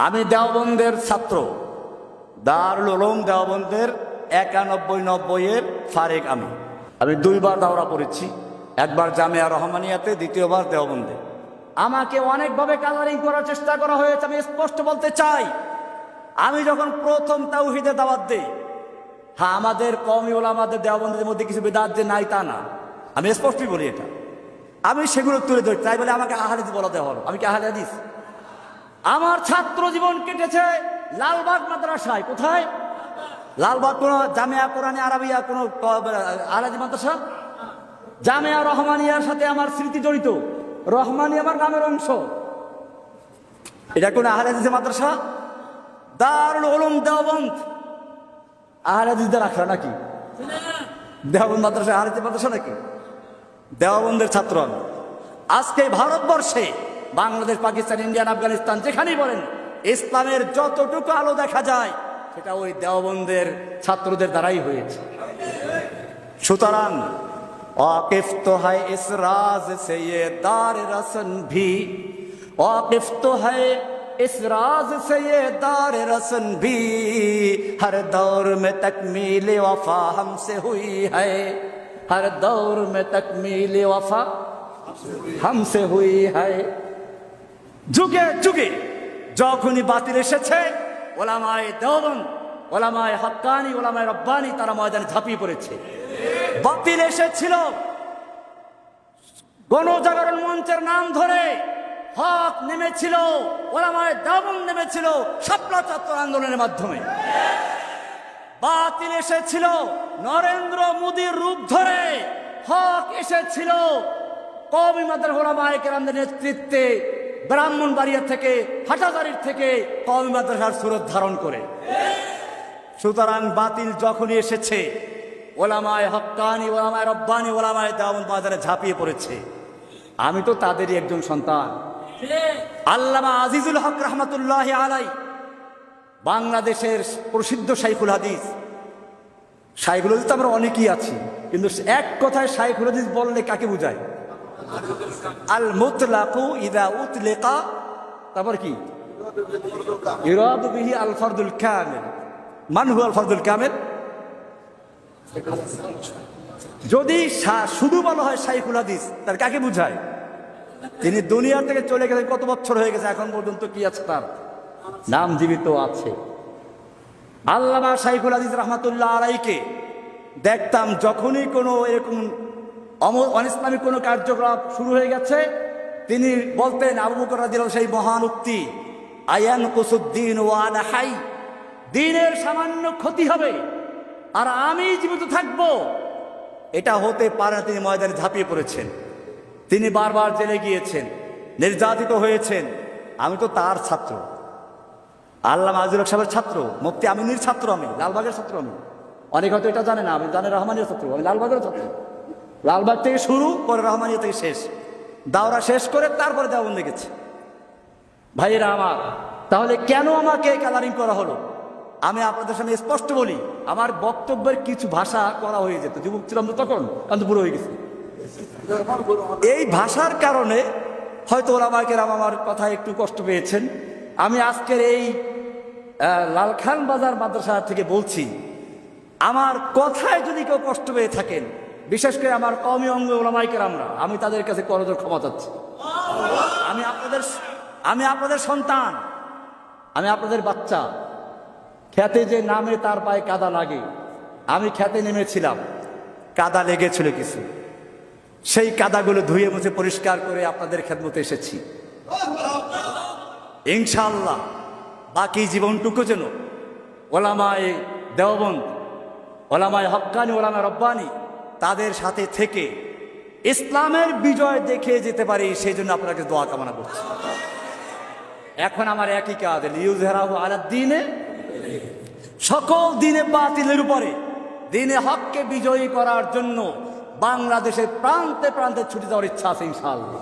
আমি দেওবন্দের ছাত্র, দারুল উলুম দেওবন্দের 91-90 ফারেক। আমি দুইবার দাওরা পড়েছি, একবার জামিয়া রহমানিয়াতে, দ্বিতীয়বার দেওবন্দে। আমাকে অনেকভাবে কালারিং করার চেষ্টা করা হয়েছে। আমি স্পষ্ট বলতে চাই, আমি যখন প্রথম তাওহীদের দাওয়াত দেই, হ্যাঁ আমাদের কওমি ওলামাদের দেওবন্দের মধ্যে কিছু বিদআত যে নাই তা না, আমি স্পষ্টই বলি এটা। আমি সেগুলো তুলে ধরি, তাই বলে আমাকে আহলে হাদিস বলা দেওয়া হলো। আমি কি আহলে হাদিস? আমার ছাত্র জীবন কেটেছে লালবাগ মাদ্রাসায়। কোথায়? লালবাগ। কোন জামিয়া কোরআনে আরাবিয়া, কোন আলাদা মাদ্রাসা? জামিয়া রহমানিয়ার সাথে আমার স্মৃতি জড়িত। রহমানি আমার নামের অংশ। এটা কোন আহলে হাদিসের মাদ্রাসা? দারুল উলুম দেওবন্দ। আহলে হাদিসদের রাখা নাকি? দেওবন্দ মাদ্রাসা আহলে হাদিস মাদ্রাসা নাকি? দেওবন্দের ছাত্র আমি। আজকে ভারতবর্ষে, বাংলাদেশ, পাকিস্তান, ইন্ডিয়ান, আফগানিস্তান, যেখানেই বলেন, ইসলামের যতটুকু আলো দেখা যায় সেটা ওই দেওবন্দের ছাত্রদের দ্বারাই হয়েছে। সুতরাং वाकिफ तो है इस राज से ये दार रसन भी, वाकिफ तो है इस राज से ये दार रसन भी, हर दौर में तकमील वफा हमसे हुई है, हर दौर में तकमील वफा हमसे हुई है। যুগে যুগে যখনই বাতিল এসেছে, ওলামায়ে দেওবন্দ, ওলামায়ে হক্কানি, ওলামায়ে রব্বানি তারা ময়দানে ঝাঁপিয়ে পড়েছে। বাতিল এসেছিল, গণজাগরণ মঞ্চের নাম ধরে হক নেমেছিল, ওলামায়ে দেওবন্দ নেমেছিল শাপলা চত্বর আন্দোলনের মাধ্যমে। বাতিল এসেছিল নরেন্দ্র মোদীর রূপ ধরে, হক এসেছিল কওমি মাদ্রাসা ওলামায়ে কেরামদের নেতৃত্বে, ব্রাহ্মণবাড়িয়া থেকে, হাটাজারির থেকে কওমি মাদ্রাসার সুরত ধারণ করে। সুতরাং বাতিল যখনই এসেছে, ওলামায়ে হক্কানি, ওলামায়ে রব্বানি, ওলামায়ে দেওবন্দ বাজারে ঝাঁপিয়ে পড়েছে। আমি তো তাদেরই একজন সন্তান। আল্লামা আজিজুল হক রহমাতুল্লাহি আলাইহি, বাংলাদেশের প্রসিদ্ধ শাইখুল হাদিস। শাইখুল হাদিস তো আমরা অনেকেই আছি, কিন্তু এক কথায় শাইখুল হাদিস বললে কাকে বুঝায়? আল মুতলাকু ইযা উতলিকা, তারপর কি? ইরাদু বিহি আল ফারদুল কামিল। মান হুয়া আল ফারদুল কামিল? যদি শুধু বলা হয় শাইখুল হাদিস, তার কাকে বুঝায়? তিনি দুনিয়া থেকে চলে গেছেন, কত বছর হয়ে গেছে, এখন পর্যন্ত কি আছে? তার নাম জীবিত আছে। আল্লামা শাইখুল হাদিস রহমাতুল্লাহ আলাইহিকে দেখতাম, যখনই কোনো এরকম অনিসলামিক কোনো কার্যকলাপ শুরু হয়ে গেছে, তিনি বলতেন আবু বকর রাদিয়াল্লাহু সেই মহান উক্তি, আয়ান কুসুদ্দিন ওয়া আনা হাই, দ্বীনের সামান্য ক্ষতি হবে আর আমি জীবিত থাকব, এটা হতে পারে না। তিনি ময়দানে ঝাঁপিয়ে পড়েছেন। তিনি বারবার জেলে গিয়েছেন, নির্যাতিত হয়েছেন। আমি তো তার ছাত্র, আল্লামা আজিজুল হক সাহেবের ছাত্র, মুফতি আমিনীর ছাত্র, আমি লালবাগের ছাত্র। আমি অনেক হয়তো এটা জানে না, আমি জানি রহমানিয়ার ছাত্র, আমি লালবাগের ছাত্র। লালবাগ থেকে শুরু করে রহমানিয়া থেকে শেষ, দাওরা শেষ করে তারপরে দেওবন্দে গেছে। ভাইয়েরা আমার, তাহলে কেন আমাকে কালারিং করা হলো? আমি আপনাদের সামনে স্পষ্ট বলি, আমার বক্তব্যের কিছু ভাষা করা হয়ে যেত, যুবক ছিলাম তো তখন, কিন্তু বুড়ো হয়ে গেছে। এই ভাষার কারণে হয়তো ওলামায়ে কেরাম আমার কথা একটু কষ্ট পেয়েছেন। আমি আজকের এই লালখান বাজার মাদ্রাসা থেকে বলছি, আমার কথায় যদি কেউ কষ্ট পেয়ে থাকেন, বিশেষ করে আমার কওমি অঙ্গ ওলামায়ে কেরামরা, আমি তাদের কাছে করজোর ক্ষমা চাচ্ছি। আমি আপনাদের সন্তান, আমি আপনাদের বাচ্চা। খেতে যে নামে তার পায়ে কাদা লাগে, আমি খেতে নেমেছিলাম, কাদা লেগেছিল কিছু, সেই কাদাগুলো ধুয়ে মুছে পরিষ্কার করে আপনাদের খেদমতে এসেছি। ইনশাআল্লাহ বাকি জীবনটুকু যেন ওলামায়ে দেওবন্দ, ওলামায়ে হক্কানি, ওলামায়ে রব্বানি তাদের সাথে থেকে ইসলামের বিজয় দেখে যেতে পারি, সেই জন্য আপনাকে দোয়া কামনা করছি। এখন আমার একই কাজ, লিইউযহিরাহু আলাদ দ্বীনে, সকল দিনে বাতিলের উপরে দিনে হককে বিজয়ী করার জন্য বাংলাদেশের প্রান্তে প্রান্তে ছুটে যাওয়ার ইচ্ছা আছে ইনশাআল্লাহ।